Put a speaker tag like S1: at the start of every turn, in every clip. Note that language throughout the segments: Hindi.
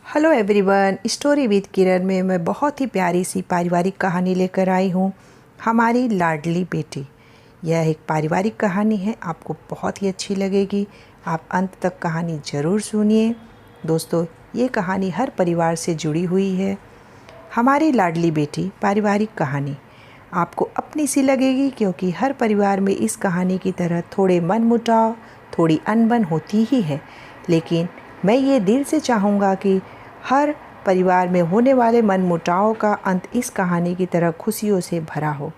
S1: हेलो एवरीवन, स्टोरी विद किरण में मैं बहुत ही प्यारी सी पारिवारिक कहानी लेकर आई हूँ। हमारी लाडली बेटी। यह एक पारिवारिक कहानी है, आपको बहुत ही अच्छी लगेगी। आप अंत तक कहानी ज़रूर सुनिए। दोस्तों, ये कहानी हर परिवार से जुड़ी हुई है। हमारी लाडली बेटी पारिवारिक कहानी आपको अपनी सी लगेगी, क्योंकि हर परिवार में इस कहानी की तरह थोड़े मनमुटाव, थोड़ी अनबन होती ही है। लेकिन मैं ये दिल से चाहूँगा कि हर परिवार में होने वाले मनमुटाव का अंत इस कहानी की तरह खुशियों से भरा हो।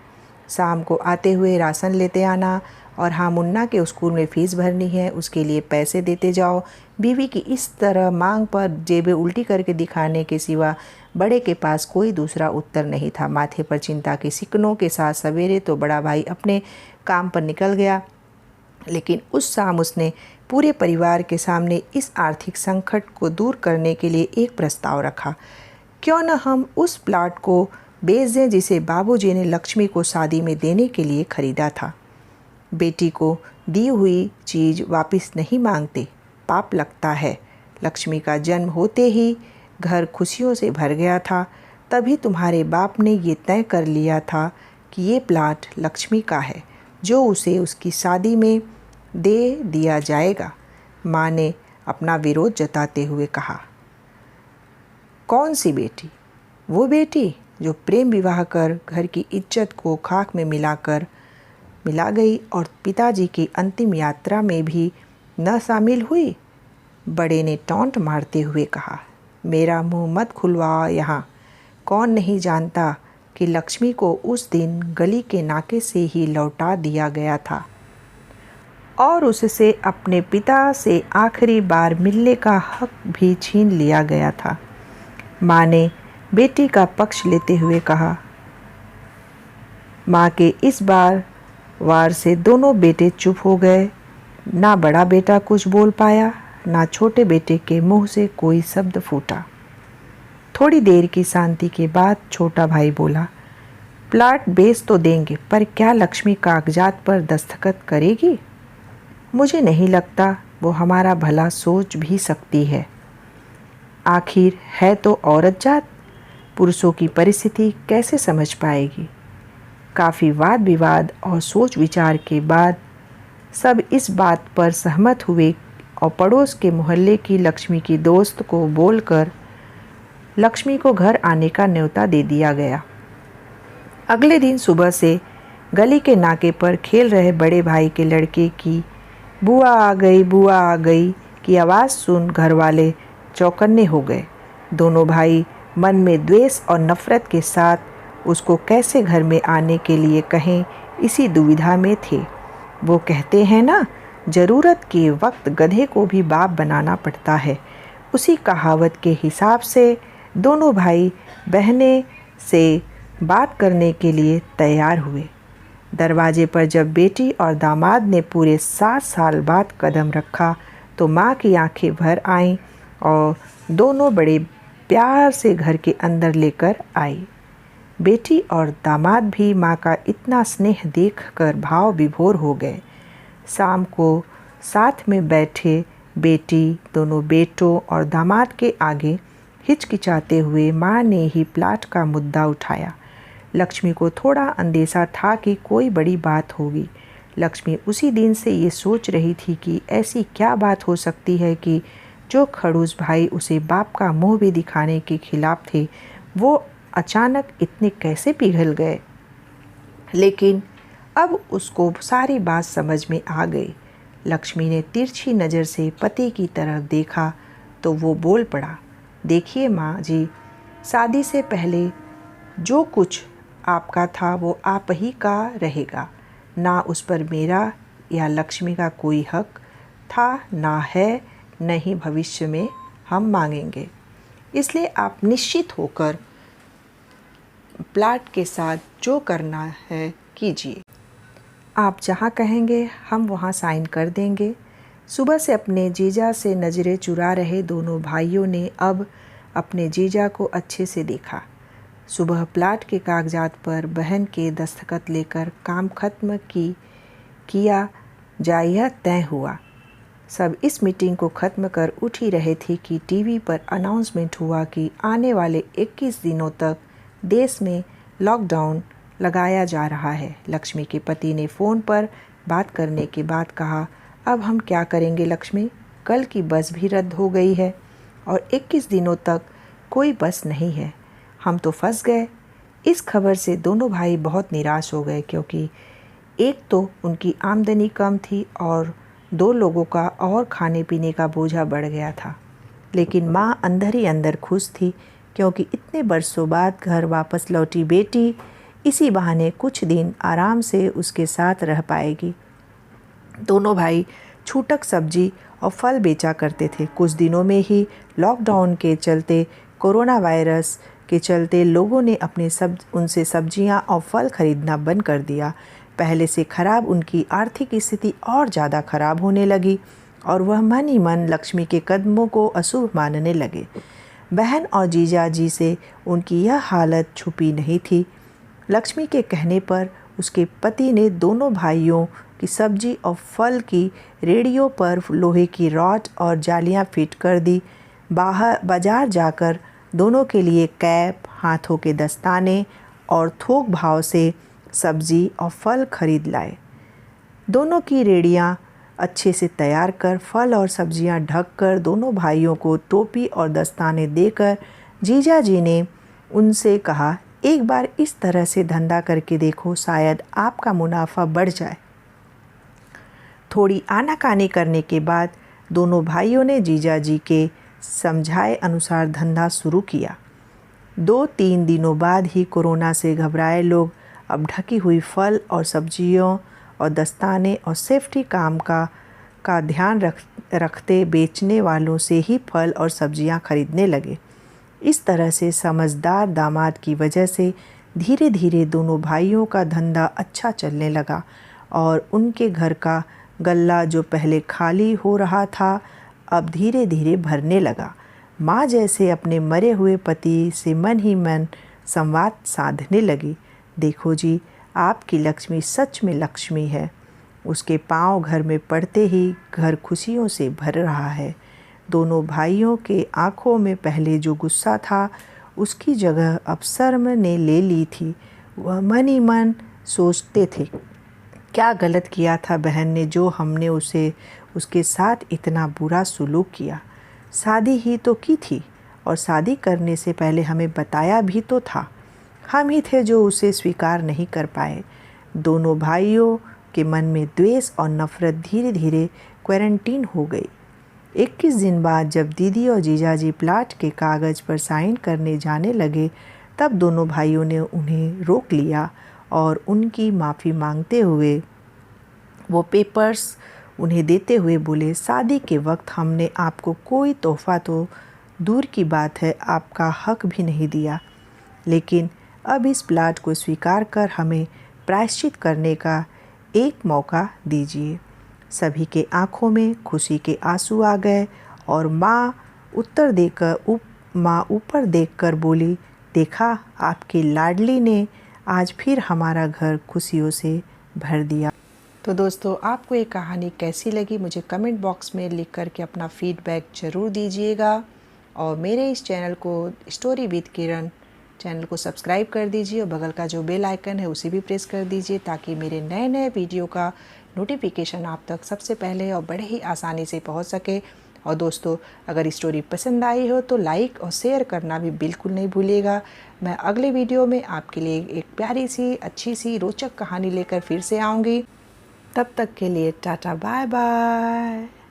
S1: शाम को आते हुए राशन लेते आना, और हाँ, मुन्ना के स्कूल में फ़ीस भरनी है, उसके लिए पैसे देते जाओ। बीवी की इस तरह मांग पर जेबें उल्टी करके दिखाने के सिवा बड़े के पास कोई दूसरा उत्तर नहीं था। माथे पर चिंता के सिकनों के साथ सवेरे तो बड़ा भाई अपने काम पर निकल गया, लेकिन उस शाम उसने पूरे परिवार के सामने इस आर्थिक संकट को दूर करने के लिए एक प्रस्ताव रखा। क्यों न हम उस प्लाट को बेच दें जिसे बाबूजी ने लक्ष्मी को शादी में देने के लिए खरीदा था। बेटी को दी हुई चीज़ वापस नहीं मांगते, पाप लगता है। लक्ष्मी का जन्म होते ही घर खुशियों से भर गया था। तभी तुम्हारे बाप ने ये तय कर लिया था कि ये प्लाट लक्ष्मी का है, जो उसे उसकी शादी में दे दिया जाएगा। माँ ने अपना विरोध जताते हुए कहा। कौन सी बेटी? वो बेटी जो प्रेम विवाह कर घर की इज्जत को खाक में मिला गई और पिताजी की अंतिम यात्रा में भी न शामिल हुई। बड़े ने टॉन्ट मारते हुए कहा। मेरा मुंह मत खुलवा यहाँ। कौन नहीं जानता कि लक्ष्मी को उस दिन गली के नाके से ही लौटा दिया गया था और उससे अपने पिता से आखिरी बार मिलने का हक भी छीन लिया गया था। माँ ने बेटी का पक्ष लेते हुए कहा। माँ के इस वार से दोनों बेटे चुप हो गए। ना बड़ा बेटा कुछ बोल पाया, ना छोटे बेटे के मुंह से कोई शब्द फूटा। थोड़ी देर की शांति के बाद छोटा भाई बोला, प्लाट बेच तो देंगे, पर क्या लक्ष्मी कागजात पर दस्तखत करेगी? मुझे नहीं लगता वो हमारा भला सोच भी सकती है। आखिर है तो औरत जात, पुरुषों की परिस्थिति कैसे समझ पाएगी? काफ़ी वाद विवाद और सोच विचार के बाद सब इस बात पर सहमत हुए और पड़ोस के मोहल्ले की लक्ष्मी की दोस्त को बोलकर लक्ष्मी को घर आने का न्योता दे दिया गया। अगले दिन सुबह से गली के नाके पर खेल रहे बड़े भाई के लड़के की बुआ आ गई की आवाज़ सुन घर वाले चौकन्ने हो गए। दोनों भाई मन में द्वेष और नफरत के साथ उसको कैसे घर में आने के लिए कहें, इसी दुविधा में थे। वो कहते हैं ना, ज़रूरत के वक्त गधे को भी बाप बनाना पड़ता है। उसी कहावत के हिसाब से दोनों भाई बहने से बात करने के लिए तैयार हुए। दरवाजे पर जब बेटी और दामाद ने पूरे 7 साल बाद कदम रखा तो माँ की आंखें भर आईं और दोनों बड़े प्यार से घर के अंदर लेकर आई। बेटी और दामाद भी माँ का इतना स्नेह देखकर भाव विभोर हो गए। शाम को साथ में बैठे बेटी दोनों बेटों और दामाद के आगे हिचकिचाते हुए माँ ने ही प्लाट का मुद्दा उठाया। लक्ष्मी को थोड़ा अंदेशा था कि कोई बड़ी बात होगी। लक्ष्मी उसी दिन से ये सोच रही थी कि ऐसी क्या बात हो सकती है कि जो खड़ूस भाई उसे बाप का मुंह भी दिखाने के खिलाफ थे, वो अचानक इतने कैसे पिघल गए। लेकिन अब उसको सारी बात समझ में आ गई। लक्ष्मी ने तिरछी नज़र से पति की तरफ देखा तो वो बोल पड़ा, देखिए माँ जी, शादी से पहले जो कुछ आपका था वो आप ही का रहेगा। ना उस पर मेरा या लक्ष्मी का कोई हक था, ना है, न ही भविष्य में हम मांगेंगे। इसलिए आप निश्चित होकर प्लाट के साथ जो करना है कीजिए। आप जहाँ कहेंगे हम वहाँ साइन कर देंगे। सुबह से अपने जीजा से नज़रें चुरा रहे दोनों भाइयों ने अब अपने जीजा को अच्छे से देखा। सुबह प्लाट के कागजात पर बहन के दस्तखत लेकर काम खत्म किया जाए यह तय हुआ। सब इस मीटिंग को ख़त्म कर उठ ही रहे थे कि टीवी पर अनाउंसमेंट हुआ कि आने वाले 21 दिनों तक देश में लॉकडाउन लगाया जा रहा है। लक्ष्मी के पति ने फ़ोन पर बात करने के बाद कहा, अब हम क्या करेंगे लक्ष्मी, कल की बस भी रद्द हो गई है और 21 दिनों तक कोई बस नहीं है, हम तो फंस गए। इस खबर से दोनों भाई बहुत निराश हो गए, क्योंकि एक तो उनकी आमदनी कम थी और 2 लोगों का और खाने पीने का बोझा बढ़ गया था। लेकिन माँ अंदर ही अंदर खुश थी, क्योंकि इतने बरसों बाद घर वापस लौटी बेटी इसी बहाने कुछ दिन आराम से उसके साथ रह पाएगी। दोनों भाई छूटक सब्जी और फल बेचा करते थे। कुछ दिनों में ही लॉकडाउन के चलते, कोरोना वायरस के चलते लोगों ने उनसे सब्जियां और फल खरीदना बंद कर दिया। पहले से खराब उनकी आर्थिक स्थिति और ज़्यादा खराब होने लगी और वह मन ही मन लक्ष्मी के कदमों को अशुभ मानने लगे। बहन और जीजा जी से उनकी यह हालत छुपी नहीं थी। लक्ष्मी के कहने पर उसके पति ने दोनों भाइयों की सब्जी और फल की रेडियो पर लोहे की रॉड और जालियां फिट कर दी। बाजार जाकर दोनों के लिए कैप, हाथों के दस्ताने और थोक भाव से सब्जी और फल खरीद लाए। दोनों की रेडियां अच्छे से तैयार कर, फल और सब्जियां ढक कर दोनों भाइयों को टोपी और दस्ताने देकर जीजा जी ने उनसे कहा, एक बार इस तरह से धंधा करके देखो, शायद आपका मुनाफा बढ़ जाए। थोड़ी आनाकानी करने के बाद दोनों भाइयों ने जीजा जी के समझाए अनुसार धंधा शुरू किया। 2-3 दिनों बाद ही कोरोना से घबराए लोग अब ढकी हुई फल और सब्जियों और दस्ताने और सेफ्टी काम का ध्यान रखते बेचने वालों से ही फल और सब्जियां खरीदने लगे। इस तरह से समझदार दामाद की वजह से धीरे धीरे दोनों भाइयों का धंधा अच्छा चलने लगा और उनके घर का गल्ला जो पहले खाली हो रहा था, अब धीरे धीरे भरने लगा। माँ जैसे अपने मरे हुए पति से मन ही मन संवाद साधने लगी। देखो जी, आपकी लक्ष्मी सच में लक्ष्मी है। उसके पांव घर में पड़ते ही घर खुशियों से भर रहा है। दोनों भाइयों के आंखों में पहले जो गुस्सा था, उसकी जगह अब शर्म ने ले ली थी। वह मन ही मन सोचते थे, क्या गलत किया था बहन ने, जो हमने उसके साथ इतना बुरा सुलूक किया। शादी ही तो की थी और शादी करने से पहले हमें बताया भी तो था। हम ही थे जो उसे स्वीकार नहीं कर पाए। दोनों भाइयों के मन में द्वेष और नफरत धीरे धीरे क्वारंटीन हो गई। 21 दिन बाद जब दीदी और जीजाजी प्लाट के कागज़ पर साइन करने जाने लगे, तब दोनों भाइयों ने उन्हें रोक लिया और उनकी माफ़ी मांगते हुए वो पेपर्स उन्हें देते हुए बोले, शादी के वक्त हमने आपको कोई तोहफ़ा तो दूर की बात है, आपका हक भी नहीं दिया, लेकिन अब इस प्लाट को स्वीकार कर हमें प्रायश्चित करने का एक मौका दीजिए। सभी के आंखों में खुशी के आंसू आ गए और माँ ऊपर देखकर बोली, देखा, आपकी लाडली ने आज फिर हमारा घर खुशियों से भर दिया। तो दोस्तों, आपको ये कहानी कैसी लगी मुझे कमेंट बॉक्स में लिख करके अपना फीडबैक ज़रूर दीजिएगा और मेरे इस चैनल को स्टोरी विद किरण चैनल को सब्सक्राइब कर दीजिए और बगल का जो बेल आइकन है उसे भी प्रेस कर दीजिए, ताकि मेरे नए नए वीडियो का नोटिफिकेशन आप तक सबसे पहले और बड़े ही आसानी से पहुंच सके। और दोस्तों, अगर स्टोरी पसंद आई हो तो लाइक और शेयर करना भी बिल्कुल नहीं भूलिएगा। मैं अगले वीडियो में आपके लिए एक प्यारी सी, अच्छी सी, रोचक कहानी लेकर फिर से आऊँगी। तब तक के लिए टाटा बाय बाय।